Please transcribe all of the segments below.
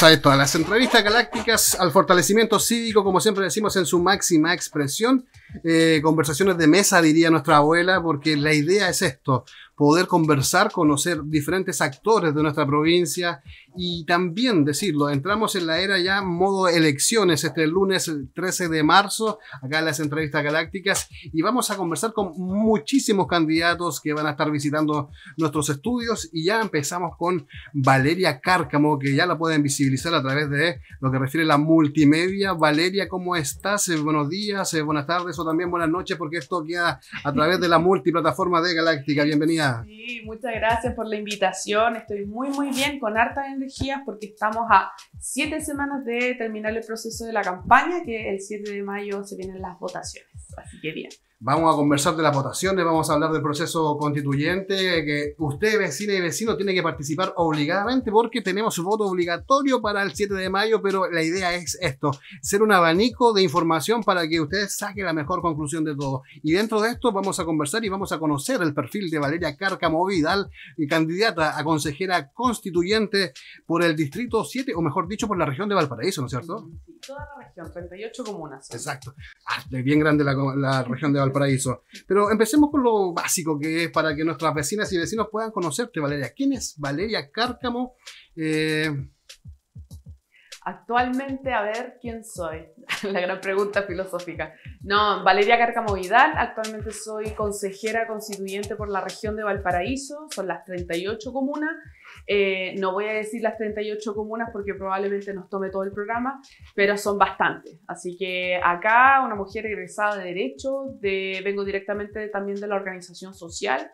está esto, a las entrevistas galácticas, al fortalecimiento cívico, como siempre decimos, en su máxima expresión. Conversaciones de mesa, diría nuestra abuela, porque la idea es esto, poder conversar, conocer diferentes actores de nuestra provincia y también decirlo, entramos en la era ya modo elecciones este lunes 13 de marzo, acá en las entrevistas galácticas, y vamos a conversar con muchísimos candidatos que van a estar visitando nuestros estudios, y ya empezamos con Valeria Cárcamo, que ya la pueden visibilizar a través de lo que refiere a la multimedia. Valeria, ¿cómo estás? Buenos días, buenas tardes o también buenas noches, porque esto queda a través de la multiplataforma de Galáctica. Bienvenida. Sí, muchas gracias por la invitación. Estoy muy bien, con hartas energías, porque estamos a 7 semanas de terminar el proceso de la campaña, que el 7 de mayo se vienen las votaciones. Así que bien. Vamos a conversar de las votaciones, vamos a hablar del proceso constituyente, que usted, vecina y vecino, tiene que participar obligadamente porque tenemos su voto obligatorio para el 7 de mayo, pero la idea es esto, ser un abanico de información para que usted saque la mejor conclusión de todo. Y dentro de esto vamos a conversar y vamos a conocer el perfil de Valeria Cárcamo Vidal, candidata a consejera constituyente por el Distrito 7, o mejor dicho, por la región de Valparaíso, ¿no es cierto? Sí, toda la región, 38 comunas. Exacto. Bien grande la región de Valparaíso. Pero empecemos con lo básico, que es para que nuestras vecinas y vecinos puedan conocerte, Valeria. ¿Quién es Valeria Cárcamo? Actualmente, a ver, ¿quién soy? La gran pregunta filosófica. No, Valeria Cárcamo Vidal, actualmente soy consejera constituyente por la región de Valparaíso, son las 38 comunas. No voy a decir las 38 comunas porque probablemente nos tome todo el programa, pero son bastantes. Así que acá, una mujer egresada de Derecho, vengo directamente también de la organización social.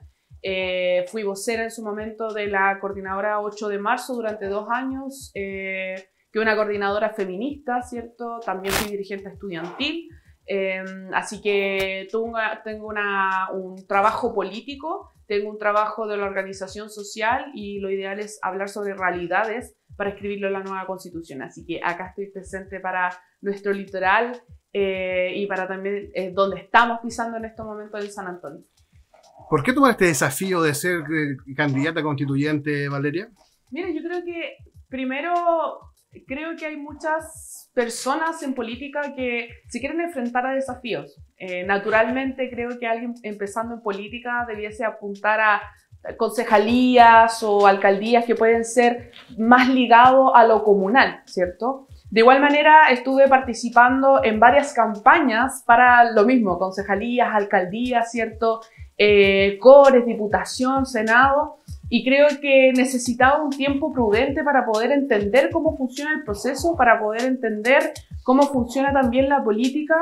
Fui vocera en su momento de la coordinadora 8 de marzo durante 2 años, que una coordinadora feminista, ¿cierto? También fui dirigente estudiantil. Así que tengo un trabajo político, tengo un trabajo de la organización social, y lo ideal es hablar sobre realidades para escribirlo en la nueva constitución. Así que acá estoy presente para nuestro litoral y para también donde estamos pisando en estos momentos en San Antonio. ¿Por qué tomar este desafío de ser candidata constituyente, Valeria? Mira, yo creo que primero creo que hay muchas personas en política que se quieren enfrentar a desafíos. Naturalmente creo que alguien empezando en política debiese apuntar a concejalías o alcaldías que pueden ser más ligados a lo comunal, ¿cierto? De igual manera estuve participando en varias campañas para lo mismo, concejalías, alcaldías, ¿cierto? Cores, diputación, senado, y creo que necesitaba un tiempo prudente para poder entender cómo funciona el proceso, para poder entender cómo funciona también la política,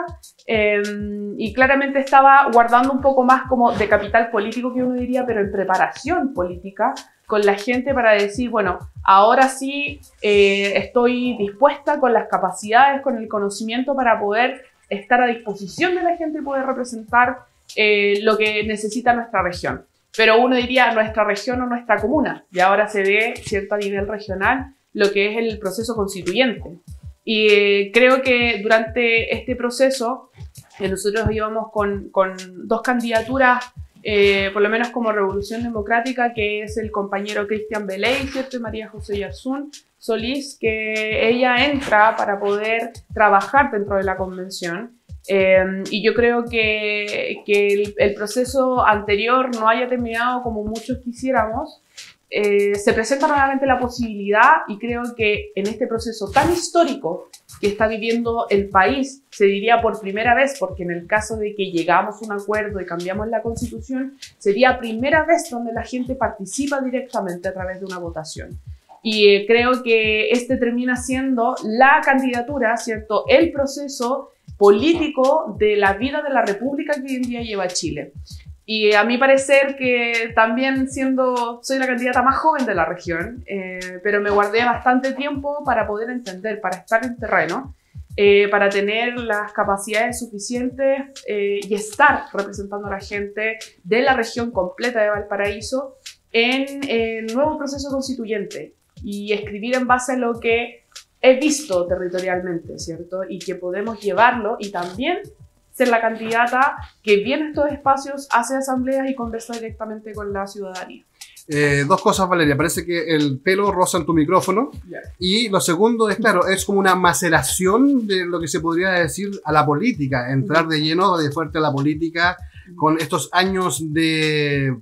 y claramente estaba guardando un poco más como de capital político, que uno diría, pero en preparación política con la gente para decir, bueno, ahora sí estoy dispuesta con las capacidades, con el conocimiento para poder estar a disposición de la gente y poder representar lo que necesita nuestra región. Pero uno diría nuestra región o nuestra comuna, y ahora se ve, ¿cierto?, a nivel regional lo que es el proceso constituyente. Y creo que durante este proceso nosotros íbamos con 2 candidaturas, por lo menos como Revolución Democrática, que es el compañero Cristian Beley, ¿cierto?, y María José Yarzún Solís, que ella entra para poder trabajar dentro de la convención. Y yo creo que el proceso anterior no haya terminado como muchos quisiéramos. Se presenta nuevamente la posibilidad, y creo que en este proceso tan histórico que está viviendo el país, se diría por primera vez, porque en el caso de que llegamos a un acuerdo y cambiamos la constitución, sería primera vez donde la gente participa directamente a través de una votación. Y creo que este termina siendo la candidatura, ¿cierto?, el proceso político de la vida de la República que hoy en día lleva Chile. Y a mi parecer, que también soy la candidata más joven de la región, pero me guardé bastante tiempo para poder entender, para estar en terreno, para tener las capacidades suficientes y estar representando a la gente de la región completa de Valparaíso en el nuevo proceso constituyente, y escribir en base a lo que he visto territorialmente, ¿cierto? Y que podemos llevarlo, y también ser la candidata que viene a estos espacios, hace asambleas y conversa directamente con la ciudadanía. Dos cosas, Valeria. Parece que el pelo roza en tu micrófono. Yeah. Y lo segundo es, claro, es como una maceración de lo que se podría decir a la política. Entrar de lleno, de fuerte a la política con estos años de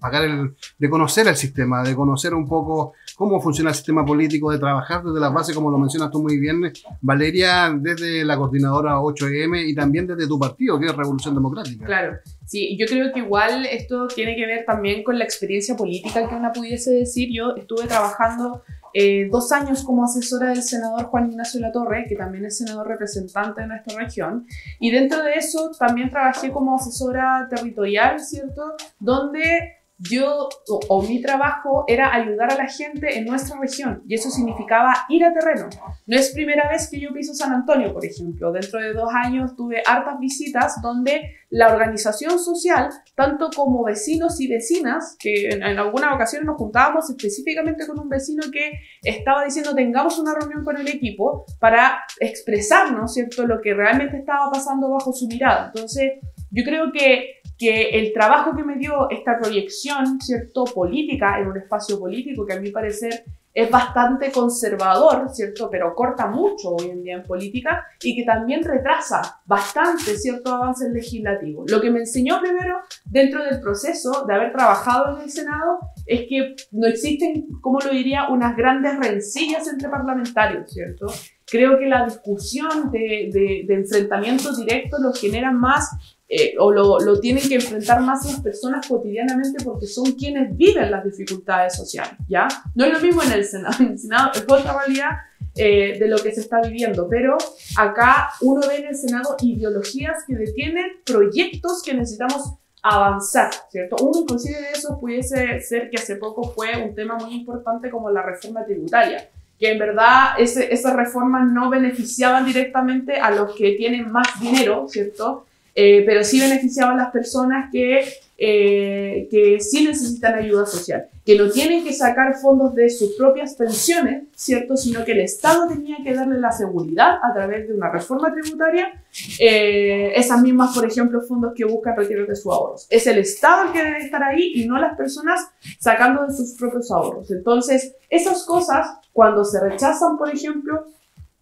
de conocer el sistema, de conocer un poco cómo funciona el sistema político, de trabajar desde la base, como lo mencionas tú muy bien, Valeria, desde la coordinadora 8M y también desde tu partido, que es Revolución Democrática. Claro, sí, yo creo que igual esto tiene que ver también con la experiencia política que una pudiese decir. Yo estuve trabajando 2 años como asesora del senador Juan Ignacio Latorre, que también es senador representante de nuestra región, y dentro de eso también trabajé como asesora territorial, ¿cierto? Donde yo, o mi trabajo era ayudar a la gente en nuestra región, y eso significaba ir a terreno. No es primera vez que yo piso San Antonio, por ejemplo. Dentro de 2 años tuve hartas visitas donde la organización social, tanto como vecinos y vecinas, que en alguna ocasión nos juntábamos específicamente con un vecino que estaba diciendo tengamos una reunión con el equipo para expresarnos, ¿cierto?, lo que realmente estaba pasando bajo su mirada. Entonces, yo creo que el trabajo que me dio esta proyección, ¿cierto?, política, en un espacio político que a mi parecer es bastante conservador, ¿cierto?, pero corta mucho hoy en día en política, y que también retrasa bastante ciertos avances legislativos. Lo que me enseñó primero dentro del proceso de haber trabajado en el Senado es que no existen, como lo diría, unas grandes rencillas entre parlamentarios, ¿cierto? Creo que la discusión de enfrentamientos directos lo generan más o lo tienen que enfrentar más las personas cotidianamente porque son quienes viven las dificultades sociales, ¿ya? No es lo mismo en el Senado es otra realidad de lo que se está viviendo, pero acá uno ve en el Senado ideologías que detienen proyectos que necesitamos avanzar, ¿cierto? Uno inclusive de esos pudiese ser que hace poco fue un tema muy importante como la reforma tributaria, que en verdad esas reformas no beneficiaban directamente a los que tienen más dinero, ¿cierto? Pero sí beneficiaban a las personas que sí necesitan ayuda social, que no tienen que sacar fondos de sus propias pensiones, ¿cierto?, sino que el Estado tenía que darle la seguridad a través de una reforma tributaria, esas mismas, por ejemplo, fondos que buscan retirar de sus ahorros. Es el Estado el que debe estar ahí y no las personas sacando de sus propios ahorros. Entonces, esas cosas, cuando se rechazan, por ejemplo,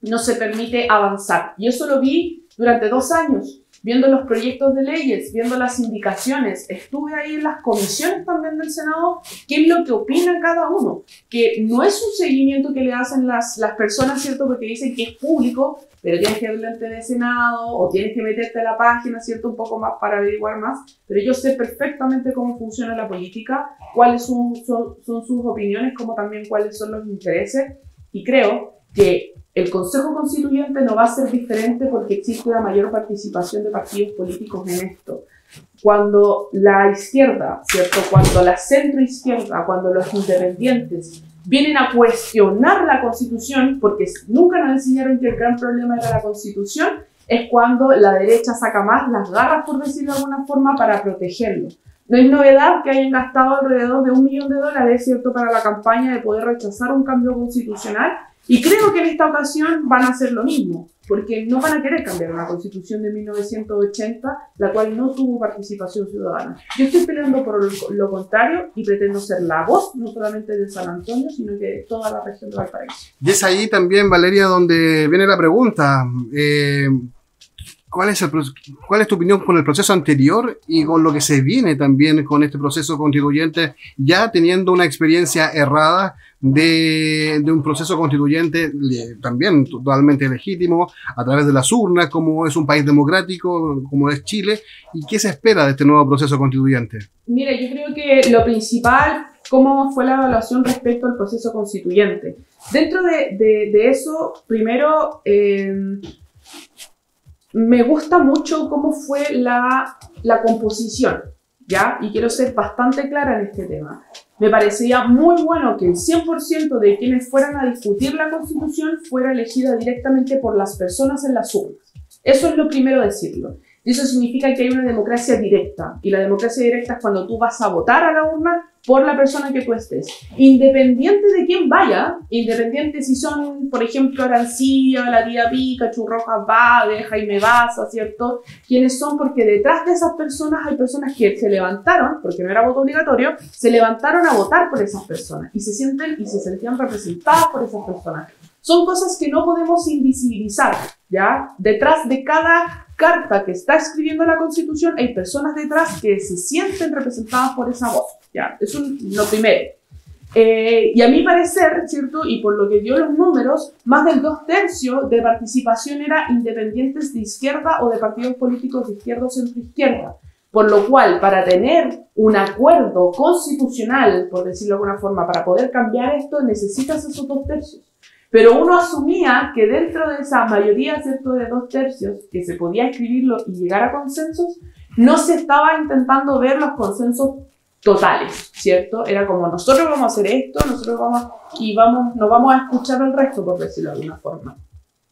no se permite avanzar. Y eso lo vi durante 2 años. Viendo los proyectos de leyes, viendo las indicaciones, estuve ahí en las comisiones también del Senado, qué es lo que opina cada uno, que no es un seguimiento que le hacen las personas, ¿cierto?, porque dicen que es público, pero tienes que ir ante el Senado o tienes que meterte a la página, ¿cierto?, un poco más para averiguar más, pero yo sé perfectamente cómo funciona la política, cuáles son sus opiniones, como también cuáles son los intereses, y creo que el Consejo Constituyente no va a ser diferente porque existe una mayor participación de partidos políticos en esto. Cuando la izquierda, ¿cierto?, cuando la centroizquierda, cuando los independientes vienen a cuestionar la Constitución, porque nunca nos enseñaron que el gran problema era la Constitución, es cuando la derecha saca más las garras, por decirlo de alguna forma, para protegerlo. No es novedad que hayan gastado alrededor de $1 millón, ¿cierto?, para la campaña de poder rechazar un cambio constitucional. Y creo que en esta ocasión van a hacer lo mismo, porque no van a querer cambiar una constitución de 1980, la cual no tuvo participación ciudadana. Yo estoy peleando por lo contrario y pretendo ser la voz, no solamente de San Antonio, sino que de toda la región de Valparaíso. Y es ahí también, Valeria, donde viene la pregunta. ¿Cuál es tu opinión con el proceso anterior y con lo que se viene también con este proceso constituyente, ya teniendo una experiencia errada de un proceso constituyente también totalmente legítimo a través de las urnas, como es un país democrático, como es Chile? ¿Y qué se espera de este nuevo proceso constituyente? Mire, yo creo que lo principal, cómo fue la evaluación respecto al proceso constituyente. Dentro de eso, primero, me gusta mucho cómo fue la composición, ¿ya? Y quiero ser bastante clara en este tema. Me parecía muy bueno que el 100% de quienes fueran a discutir la Constitución fuera elegida directamente por las personas en las urnas. Eso es lo primero decirlo. Y eso significa que hay una democracia directa. Y la democracia directa es cuando tú vas a votar a la urna por la persona que tú estés. Independiente de quién vaya, independiente si son, por ejemplo, Arancía, la tía Pica, Churrojas Bade, Jaime Baza, ¿cierto? ¿Quiénes son? Porque detrás de esas personas hay personas que se levantaron, porque no era voto obligatorio, se levantaron a votar por esas personas y se sienten y se sentían representadas por esas personas. Son cosas que no podemos invisibilizar, ¿ya? Detrás de cada carta que está escribiendo la Constitución hay personas detrás que se sienten representadas por esa voz, ¿ya? Eso es lo primero. Y a mi parecer, ¿cierto? Y por lo que dio los números, más del 2/3 de participación era independientes de izquierda o de partidos políticos de izquierda o centroizquierda. Por lo cual, para tener un acuerdo constitucional, por decirlo de alguna forma, para poder cambiar esto, necesitas esos 2/3. Pero uno asumía que dentro de esa mayoría, ¿cierto?, de 2/3, que se podía escribirlo y llegar a consensos, no se estaba intentando ver los consensos totales, ¿cierto? Era como, nosotros vamos a hacer esto, nosotros nos vamos a escuchar al resto, por decirlo de alguna forma.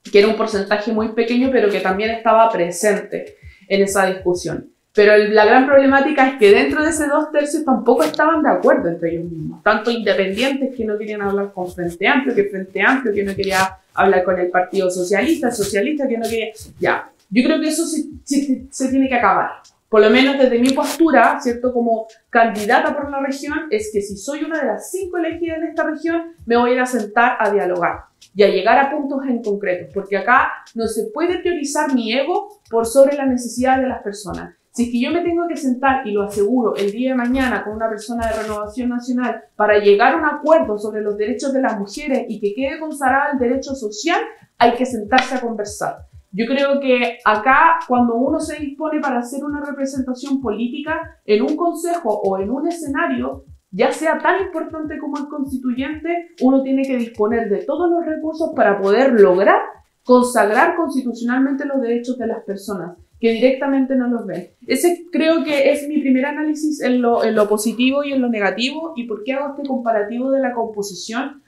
Que era un porcentaje muy pequeño, pero que también estaba presente en esa discusión. Pero la gran problemática es que dentro de ese 2/3 tampoco estaban de acuerdo entre ellos mismos. Tanto independientes que no querían hablar con Frente Amplio, que Frente Amplio que no quería hablar con el Partido Socialista, Socialista que no quería... Ya, yo creo que eso se tiene que acabar. Por lo menos desde mi postura, ¿cierto? Como candidata por la región, es que si soy una de las 5 elegidas en esta región, me voy a ir a sentar a dialogar y a llegar a puntos en concreto. Porque acá no se puede priorizar mi ego por sobre las necesidades de las personas. Si es que yo me tengo que sentar, y lo aseguro, el día de mañana con una persona de Renovación Nacional para llegar a un acuerdo sobre los derechos de las mujeres y que quede consagrado el derecho social, hay que sentarse a conversar. Yo creo que acá, cuando uno se dispone para hacer una representación política en un consejo o en un escenario, ya sea tan importante como el constituyente, uno tiene que disponer de todos los recursos para poder lograr consagrar constitucionalmente los derechos de las personas que directamente no los ven. Ese creo que es mi primer análisis en lo positivo y en lo negativo. ¿Y por qué hago este comparativo de la composición?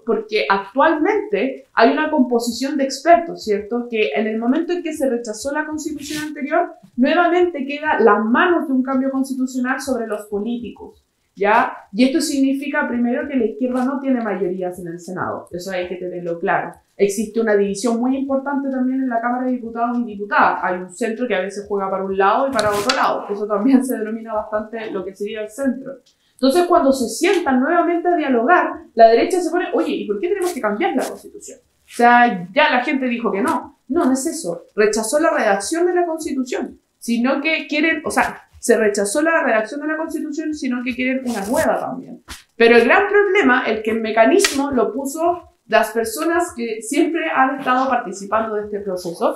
Porque actualmente hay una composición de expertos, ¿cierto? Que en el momento en que se rechazó la constitución anterior, nuevamente queda las manos de un cambio constitucional sobre los políticos, ¿ya? Y esto significa, primero, que la izquierda no tiene mayorías en el Senado. Eso hay que tenerlo claro. Existe una división muy importante también en la Cámara de Diputados y Diputadas. Hay un centro que a veces juega para un lado y para otro lado. Eso también se denomina bastante lo que sería el centro. Entonces, cuando se sientan nuevamente a dialogar, la derecha se pone, oye, ¿y por qué tenemos que cambiar la Constitución? O sea, ya la gente dijo que no. No, no es eso. Rechazó la redacción de la Constitución, sino que quieren, o sea, se rechazó la redacción de la Constitución, sino que quieren una nueva también. Pero el gran problema es que el mecanismo lo puso las personas que siempre han estado participando de este proceso,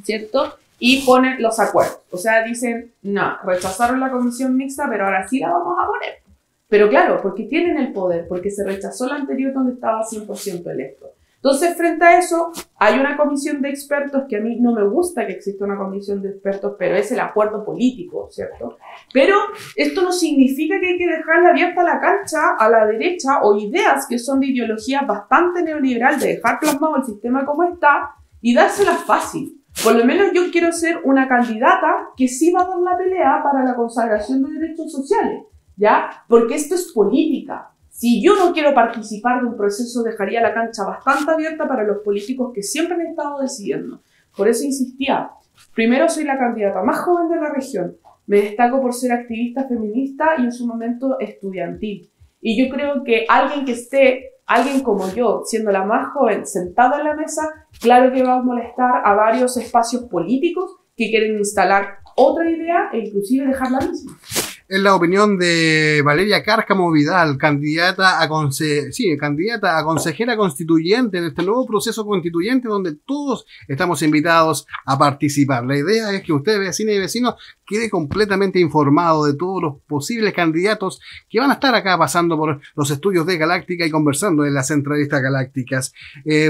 ¿cierto? Y ponen los acuerdos. O sea, dicen, no, rechazaron la comisión mixta, pero ahora sí la vamos a poner. Pero claro, porque tienen el poder, porque se rechazó la anterior donde estaba 100% electo. Entonces, frente a eso, hay una comisión de expertos que a mí no me gusta que exista una comisión de expertos, pero es el acuerdo político, ¿cierto? Pero esto no significa que hay que dejarle abierta la cancha a la derecha o ideas que son de ideología bastante neoliberal, de dejar plasmado el sistema como está y dárselas fácil. Por lo menos yo quiero ser una candidata que sí va a dar la pelea para la consagración de derechos sociales, ¿ya? Porque esto es política. Si yo no quiero participar de un proceso, dejaría la cancha bastante abierta para los políticos que siempre han estado decidiendo. Por eso insistía, primero soy la candidata más joven de la región, me destaco por ser activista feminista y en su momento estudiantil. Y yo creo que alguien como yo, siendo la más joven, sentada en la mesa, claro que va a molestar a varios espacios políticos que quieren instalar otra idea e inclusive dejarla misma. Es la opinión de Valeria Cárcamo Vidal, candidata a consejera constituyente en este nuevo proceso constituyente donde todos estamos invitados a participar. La idea es que usted, vecinas y vecinos, quede completamente informado de todos los posibles candidatos que van a estar acá pasando por los estudios de Galáctica y conversando en las entrevistas galácticas.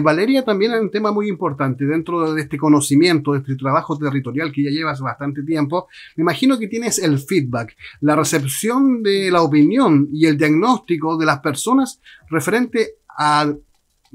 Valeria, también hay un tema muy importante dentro de este conocimiento, de este trabajo territorial que ya llevas bastante tiempo. Me imagino que tienes el feedback, la recepción de la opinión y el diagnóstico de las personas referente a,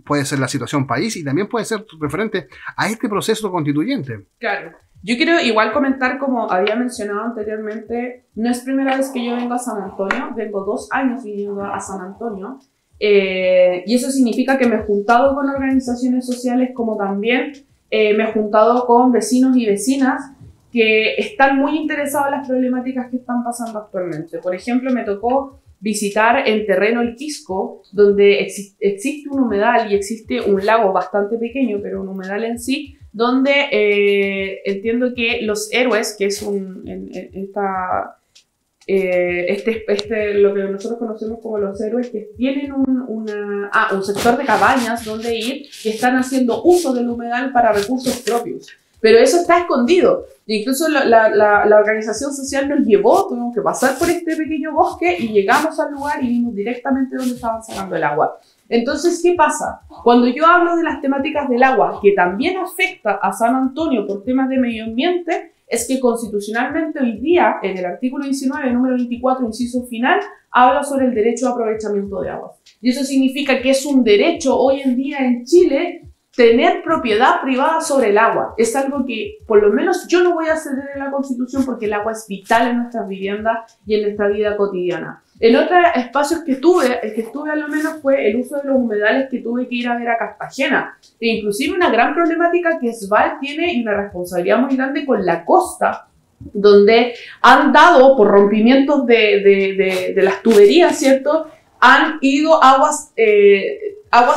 puede ser la situación país y también puede ser referente a este proceso constituyente. Claro. Yo quiero igual comentar, como había mencionado anteriormente, no es primera vez que yo vengo a San Antonio, vengo 2 años viniendo a San Antonio, y eso significa que me he juntado con organizaciones sociales, como también me he juntado con vecinos y vecinas que están muy interesados en las problemáticas que están pasando actualmente. Por ejemplo, me tocó visitar en terreno El Quisco, donde existe un humedal y existe un lago bastante pequeño, pero un humedal en sí, donde entiendo que los héroes, que es lo que nosotros conocemos como los héroes, que tienen un sector de cabañas donde ir y están haciendo uso del humedal para recursos propios. Pero eso está escondido. Incluso la organización social nos llevó, tuvimos que pasar por este pequeño bosque y llegamos al lugar y vimos directamente dónde estaban sacando el agua. Entonces, ¿qué pasa? Cuando yo hablo de las temáticas del agua, que también afecta a San Antonio por temas de medio ambiente, es que constitucionalmente hoy día, en el artículo 19, número 24, inciso final, habla sobre el derecho a aprovechamiento de aguas. Y eso significa que es un derecho hoy en día en Chile tener propiedad privada sobre el agua. Es algo que por lo menos yo no voy a ceder en la Constitución, porque el agua es vital en nuestras viviendas y en nuestra vida cotidiana. En otros espacios que estuve a lo menos, fue el uso de los humedales que tuve que ir a ver a Cartagena. E inclusive una gran problemática que SVAL tiene y una responsabilidad muy grande con la costa, donde han dado por rompimientos de las tuberías, ¿cierto? Han ido aguas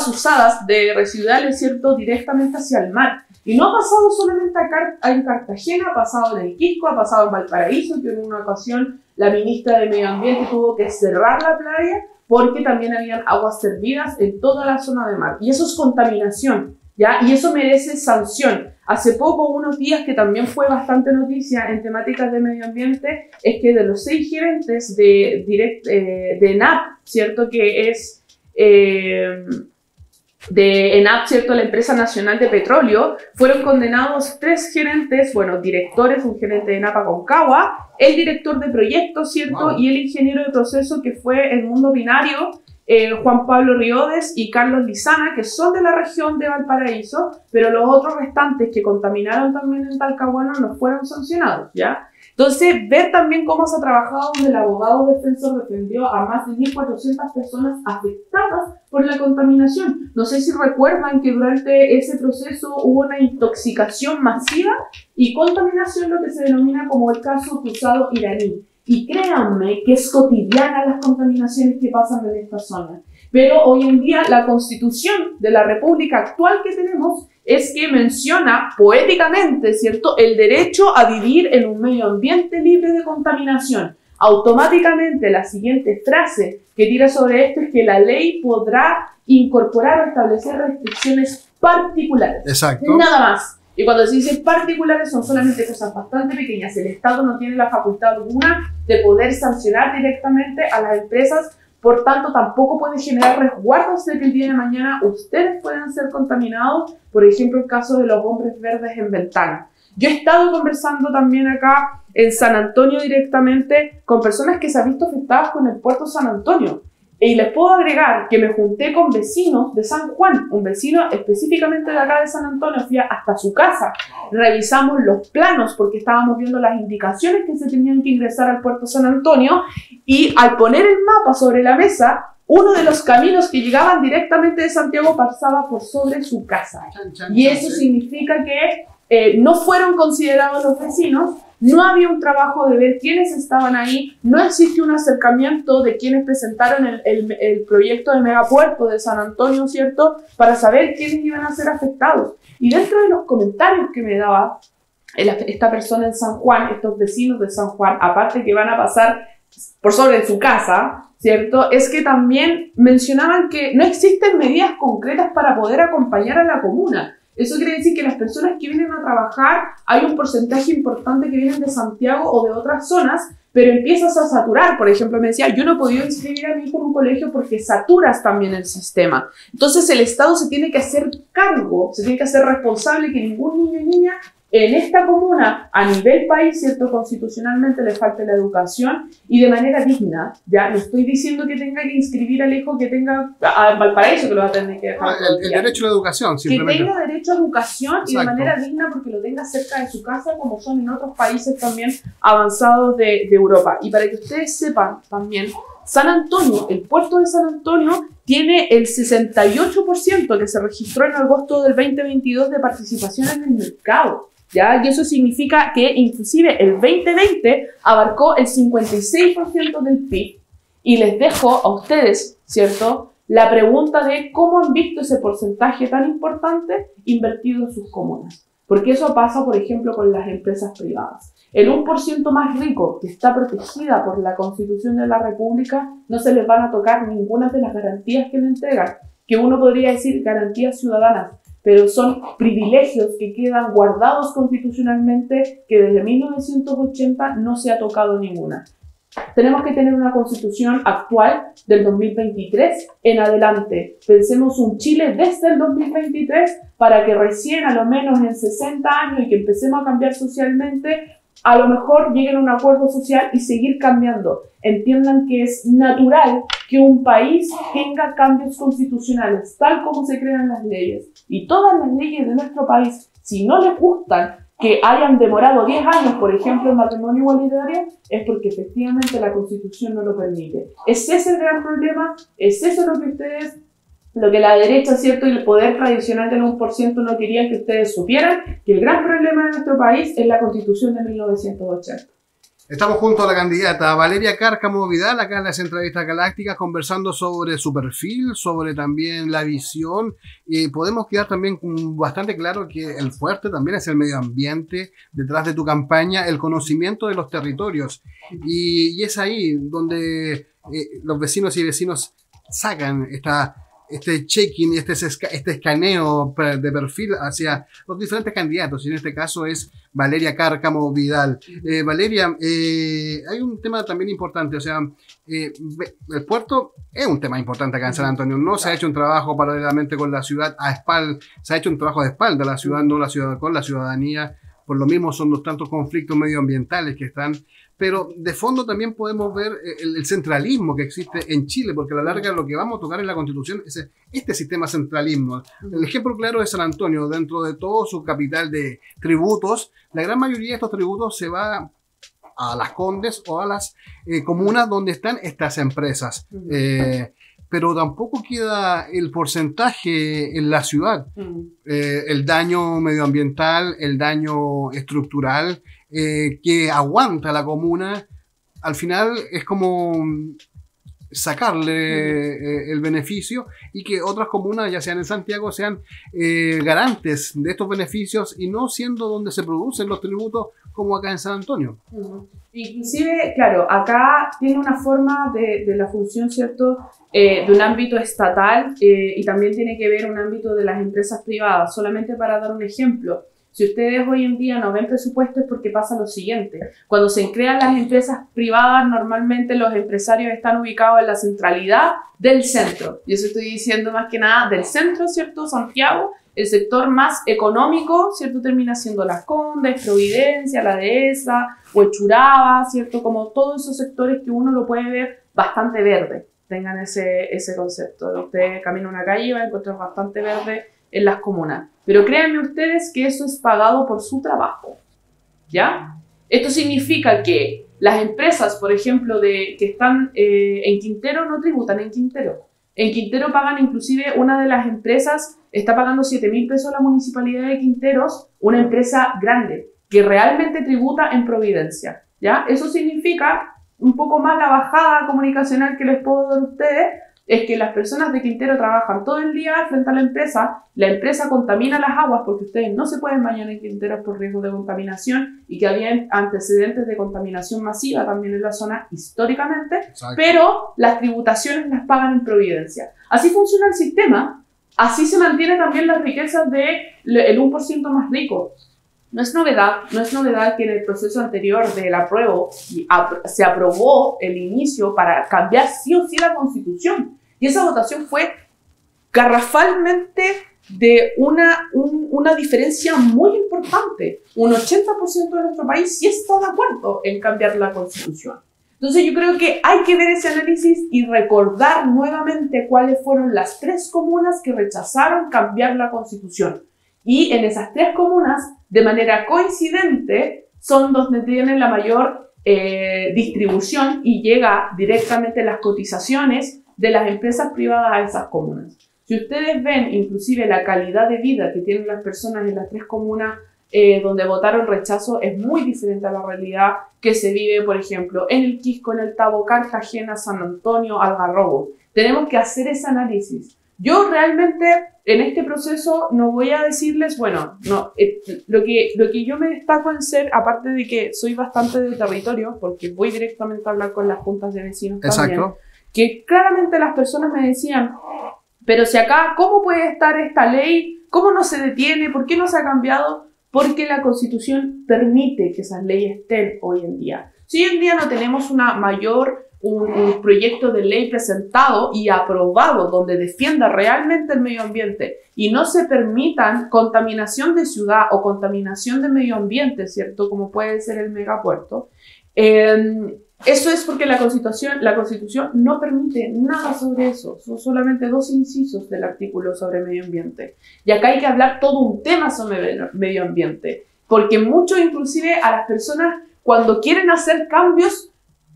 usadas de residuales, ¿cierto?, directamente hacia el mar. Y no ha pasado solamente en Cartagena, ha pasado en El Quisco, ha pasado en Valparaíso, que en una ocasión la ministra de Medio Ambiente tuvo que cerrar la playa porque también habían aguas servidas en toda la zona de mar. Y eso es contaminación, ¿ya? Y eso merece sanción. Hace poco, unos días, que también fue bastante noticia en temáticas de medio ambiente, es que de los 6 gerentes de ENAP, ¿cierto?, que es de ENAP, ¿cierto?, la empresa nacional de petróleo, fueron condenados 3 gerentes, bueno, directores, un gerente de ENAP Aconcagua, el director de proyectos, ¿cierto?, wow, y el ingeniero de proceso, que fue el mundo binario, Juan Pablo Riodes y Carlos Lizana, que son de la región de Valparaíso, pero los otros restantes que contaminaron también en Talcahuano no fueron sancionados, ¿ya? Entonces, ver también cómo se ha trabajado, donde el abogado defensor defendió a más de 1.400 personas afectadas por la contaminación. No sé si recuerdan que durante ese proceso hubo una intoxicación masiva y contaminación, lo que se denomina como el caso cruzado iraní. Y créanme que es cotidiana las contaminaciones que pasan en esta zona. Pero hoy en día la Constitución de la República actual que tenemos es que menciona poéticamente, ¿cierto?, el derecho a vivir en un medio ambiente libre de contaminación. Automáticamente la siguiente frase que tira sobre esto es que la ley podrá incorporar o establecer restricciones particulares. Exacto. Nada más. Y cuando se dice particulares son solamente cosas bastante pequeñas. El Estado no tiene la facultad alguna de poder sancionar directamente a las empresas. Por tanto, tampoco puede generar resguardos de que el día de mañana ustedes puedan ser contaminados. Por ejemplo, el caso de los hombres verdes en Ventana. Yo he estado conversando también acá en San Antonio directamente con personas que se han visto afectadas con el puerto San Antonio. Y les puedo agregar que me junté con vecinos de San Juan, un vecino específicamente de acá de San Antonio, fui hasta su casa, revisamos los planos porque estábamos viendo las indicaciones que se tenían que ingresar al puerto San Antonio, y al poner el mapa sobre la mesa, uno de los caminos que llegaban directamente de Santiago pasaba por sobre su casa. Y eso significa que no fueron considerados los vecinos. No había un trabajo de ver quiénes estaban ahí, no existió un acercamiento de quienes presentaron el proyecto de megapuerto de San Antonio, ¿cierto?, para saber quiénes iban a ser afectados. Y dentro de los comentarios que me daba esta persona en San Juan, estos vecinos de San Juan, aparte que van a pasar por sobre su casa, ¿cierto?, es que también mencionaban que no existen medidas concretas para poder acompañar a la comuna. Eso quiere decir que las personas que vienen a trabajar, hay un porcentaje importante que vienen de Santiago o de otras zonas, pero empiezas a saturar. Por ejemplo, me decía, yo no he podido inscribir a mi hijo en un colegio porque saturas también el sistema. Entonces el Estado se tiene que hacer cargo, se tiene que hacer responsable que ningún niño y niña en esta comuna, a nivel país, ¿cierto? Constitucionalmente le falta la educación y de manera digna, ¿ya? No estoy diciendo que tenga que inscribir al hijo que tenga a Valparaíso, que lo va a tener que dejar. El derecho a la educación, simplemente. Que tenga derecho a educación. Exacto. Y de manera digna porque lo tenga cerca de su casa, como son en otros países también avanzados de Europa. Y para que ustedes sepan también, San Antonio, el puerto de San Antonio, tiene el 68% que se registró en agosto del 2022 de participación en el mercado. ¿Ya? Y eso significa que inclusive el 2020 abarcó el 56% del PIB. Y les dejo a ustedes, ¿cierto?, la pregunta de cómo han visto ese porcentaje tan importante invertido en sus comunas. Porque eso pasa, por ejemplo, con las empresas privadas. El 1% más rico, que está protegida por la Constitución de la República, no se les van a tocar ninguna de las garantías que le entregan, que uno podría decir garantías ciudadanas, pero son privilegios que quedan guardados constitucionalmente, que desde 1980 no se ha tocado ninguna. Tenemos que tener una constitución actual del 2023 en adelante. Pensemos un Chile desde el 2023 para que recién, a lo menos en 60 años, y que empecemos a cambiar socialmente, a lo mejor lleguen a un acuerdo social y seguir cambiando. Entiendan que es natural que un país tenga cambios constitucionales, tal como se crean las leyes. Y todas las leyes de nuestro país, si no les gustan que hayan demorado 10 años, por ejemplo, en matrimonio igualitario, es porque efectivamente la Constitución no lo permite. ¿Es ese el gran problema? ¿Es eso lo que la derecha, ¿cierto?, y el poder tradicional del 1% no querían que ustedes supieran? Que el gran problema de nuestro país es la Constitución de 1980. Estamos junto a la candidata Valeria Cárcamo Vidal, acá en las entrevistas galácticas, conversando sobre su perfil, sobre también la visión. Y podemos quedar también bastante claro que el fuerte también es el medio ambiente, detrás de tu campaña, el conocimiento de los territorios. Y es ahí donde los vecinos y vecinos sacan este checking, este escaneo de perfil hacia los diferentes candidatos, y en este caso es Valeria Cárcamo Vidal. Valeria, hay un tema también importante, o sea, el puerto es un tema importante acá en San Antonio. No se ha hecho un trabajo paralelamente con la ciudad a espalda, se ha hecho un trabajo de espalda a la ciudad, no la ciudad con la ciudadanía. Por lo mismo son los tantos conflictos medioambientales que están, pero de fondo también podemos ver el centralismo que existe en Chile, porque a la larga lo que vamos a tocar en la Constitución es este sistema centralismo. El ejemplo claro es San Antonio. Dentro de todo su capital de tributos, la gran mayoría de estos tributos se va a las Condes o a las comunas donde están estas empresas. Pero tampoco queda el porcentaje en la ciudad. El daño medioambiental, el daño estructural que aguanta la comuna, al final es como sacarle el beneficio, y que otras comunas, ya sean en Santiago, sean garantes de estos beneficios y no siendo donde se producen los tributos como acá en San Antonio. Inclusive, claro, acá tiene una forma de la función, ¿cierto?, de un ámbito estatal y también tiene que ver un ámbito de las empresas privadas. Solamente para dar un ejemplo, si ustedes hoy en día no ven presupuesto es porque pasa lo siguiente. Cuando se crean las empresas privadas, normalmente los empresarios están ubicados en la centralidad del centro. Y eso estoy diciendo más que nada del centro, ¿cierto? Santiago, el sector más económico, ¿cierto? Termina siendo Las Condes, Providencia, La Dehesa, Huechuraba, ¿cierto? Como todos esos sectores que uno lo puede ver bastante verde. Tengan ese concepto. Usted camina una calle y va a encontrar bastante verde en las comunas. Pero créanme ustedes que eso es pagado por su trabajo, ¿ya? Esto significa que las empresas, por ejemplo, que están en Quintero, no tributan en Quintero. En Quintero pagan, inclusive, una de las empresas está pagando 7.000 pesos a la Municipalidad de Quinteros, una empresa grande, que realmente tributa en Providencia, ¿ya? Eso significa un poco más la bajada comunicacional que les puedo dar a ustedes, es que las personas de Quintero trabajan todo el día frente a la empresa contamina las aguas porque ustedes no se pueden bañar en Quintero por riesgo de contaminación, y que había antecedentes de contaminación masiva también en la zona históricamente. Exacto. Pero las tributaciones las pagan en Providencia. Así funciona el sistema, así se mantienen también las riquezas del 1% más rico. No es novedad que en el proceso anterior del apruebo se aprobó el inicio para cambiar sí o sí la Constitución. Y esa votación fue garrafalmente de una diferencia muy importante. Un 80% de nuestro país sí está de acuerdo en cambiar la Constitución. Entonces yo creo que hay que ver ese análisis y recordar nuevamente cuáles fueron las 3 comunas que rechazaron cambiar la Constitución. Y en esas 3 comunas, de manera coincidente, son donde tienen la mayor distribución y llega directamente las cotizaciones de las empresas privadas a esas comunas. Si ustedes ven inclusive la calidad de vida que tienen las personas en las 3 comunas donde votaron rechazo, es muy diferente a la realidad que se vive, por ejemplo, en el Quisco, en el Tabo, Cartagena, San Antonio, Algarrobo. Tenemos que hacer ese análisis. Yo realmente en este proceso no voy a decirles, bueno, no, lo que yo me destaco en ser, aparte de que soy bastante de territorio, porque voy directamente a hablar con las juntas de vecinos también, exacto, que claramente las personas me decían, pero si acá, ¿cómo puede estar esta ley? ¿Cómo no se detiene? ¿Por qué no se ha cambiado? Porque la Constitución permite que esas leyes estén hoy en día. Si hoy en día no tenemos un proyecto de ley presentado y aprobado donde defienda realmente el medio ambiente y no se permitan contaminación de ciudad o contaminación de medio ambiente, ¿cierto? Como puede ser el megapuerto. Eso es porque la Constitución no permite nada sobre eso. Son solamente 2 incisos del artículo sobre medio ambiente. Y acá hay que hablar todo un tema sobre medio ambiente. Porque mucho, inclusive a las personas, cuando quieren hacer cambios,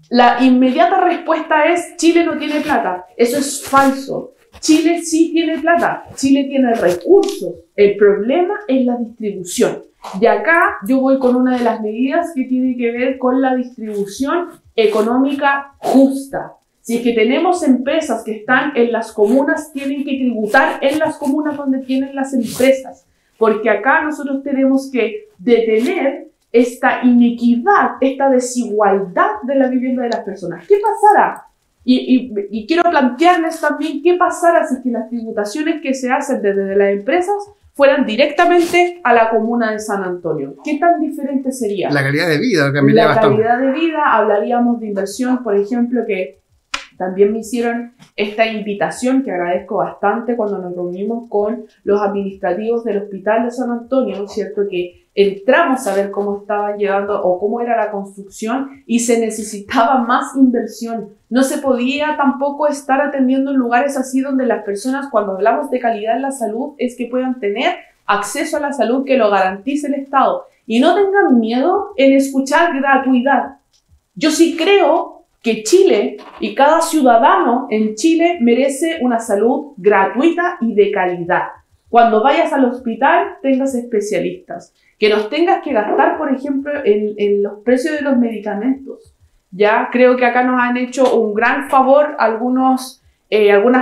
la inmediata respuesta es Chile no tiene plata. Eso es falso. Chile sí tiene plata. Chile tiene recursos. El problema es la distribución. Y acá yo voy con una de las medidas que tiene que ver con la distribución económica justa. Si es que tenemos empresas que están en las comunas, tienen que tributar en las comunas donde tienen las empresas. Porque acá nosotros tenemos que detener esta inequidad, esta desigualdad de la vivienda de las personas. ¿Qué pasará? Y quiero plantearles también qué pasará si es que las tributaciones que se hacen desde las empresas fueran directamente a la comuna de San Antonio. ¿Qué tan diferente sería? La calidad de vida cambiaría bastante. La calidad de vida, hablaríamos de inversión, por ejemplo, que también me hicieron esta invitación, que agradezco bastante, cuando nos reunimos con los administrativos del Hospital de San Antonio, ¿cierto? Que entramos a ver cómo estaban llevando o cómo era la construcción y se necesitaba más inversión. No se podía tampoco estar atendiendo en lugares así donde las personas, cuando hablamos de calidad en la salud, es que puedan tener acceso a la salud que lo garantice el Estado. Y no tengan miedo en escuchar gratuidad. Yo sí creo que Chile y cada ciudadano en Chile merece una salud gratuita y de calidad. Cuando vayas al hospital, tengas especialistas. Que nos tengas que gastar, por ejemplo, en los precios de los medicamentos. Ya creo que acá nos han hecho un gran favor algunas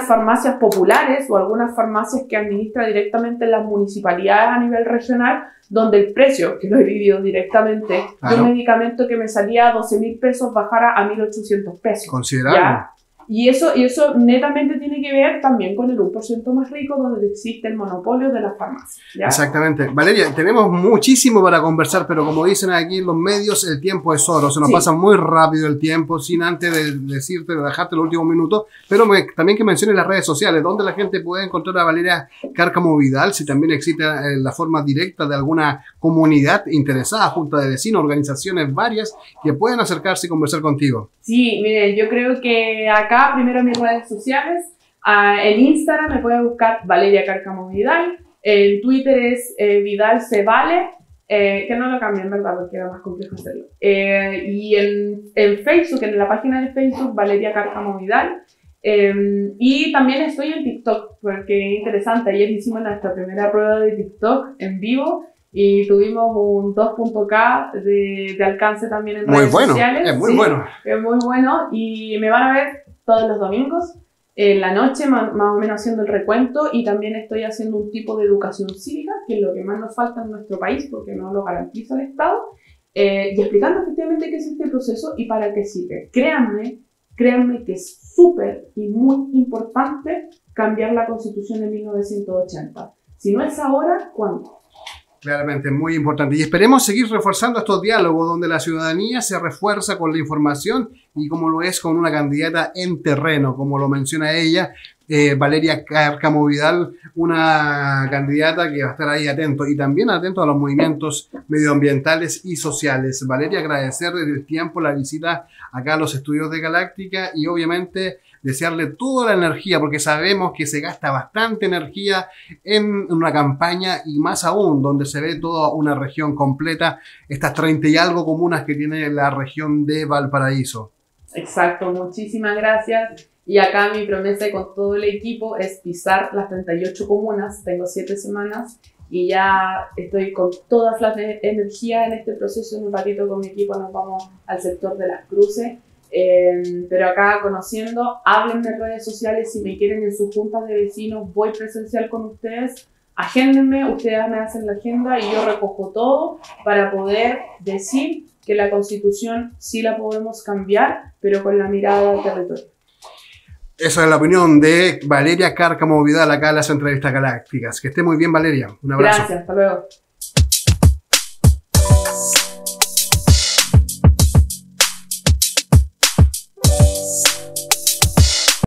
farmacias populares o algunas farmacias que administra directamente las municipalidades a nivel regional, donde el precio, que lo he vivido directamente, de un medicamento que me salía a 12.000 pesos bajara a 1.800 pesos. Considerable. ¿Ya? Y eso netamente tiene que ver también con el 1% más rico, donde existe el monopolio de las farmacias, ¿ya? Exactamente. Valeria, tenemos muchísimo para conversar, pero como dicen aquí en los medios, el tiempo es oro. Se nos pasa muy rápido el tiempo, sin antes de dejarte los últimos minutos. Pero también que menciones las redes sociales, donde la gente puede encontrar a Valeria Cárcamo Vidal, si también existe la forma directa de alguna comunidad interesada, junta de vecinos, organizaciones varias, que pueden acercarse y conversar contigo. Sí, miren, yo creo que acá, primero mis redes sociales, en Instagram me puede buscar Valeria Cárcamo Vidal, en Twitter es Vidal se vale, que no lo cambié en verdad porque era más complejo hacerlo, y en Facebook, en la página de Facebook, Valeria Cárcamo Vidal, y también estoy en TikTok, porque es interesante, ayer hicimos nuestra primera prueba de TikTok en vivo, y tuvimos un 2.k de alcance también en redes sociales. Es muy bueno. Es muy bueno. Y me van a ver todos los domingos, en la noche, más o menos haciendo el recuento. Y también estoy haciendo un tipo de educación cívica, que es lo que más nos falta en nuestro país, porque no lo garantiza el Estado. Y explicando efectivamente qué es este proceso y para qué sirve. Créanme que es súper y muy importante cambiar la Constitución de 1980. Si no es ahora, ¿cuándo? Claramente, muy importante. Y esperemos seguir reforzando estos diálogos donde la ciudadanía se refuerza con la información y como lo es con una candidata en terreno, como lo menciona ella, Valeria Cárcamo Vidal, una candidata que va a estar ahí atento y también atento a los movimientos medioambientales y sociales. Valeria, agradecer el tiempo, la visita acá a los estudios de Galáctica y obviamente desearle toda la energía, porque sabemos que se gasta bastante energía en una campaña y más aún donde se ve toda una región completa, estas 30 y algo comunas que tiene la región de Valparaíso. Exacto, muchísimas gracias. Y acá mi promesa con todo el equipo es pisar las 38 comunas. Tengo 7 semanas y ya estoy con todas las energías en este proceso. En un ratito con mi equipo nos vamos al sector de Las Cruces. Pero acá conociendo, háblenme en redes sociales si me quieren en sus juntas de vecinos, voy presencial con ustedes. Agéndenme, ustedes me hacen la agenda y yo recojo todo para poder decir que la Constitución sí la podemos cambiar, pero con la mirada del territorio. Esa es la opinión de Valeria Cárcamo Vidal acá en las entrevistas galácticas. Que esté muy bien, Valeria. Un abrazo. Gracias, hasta luego.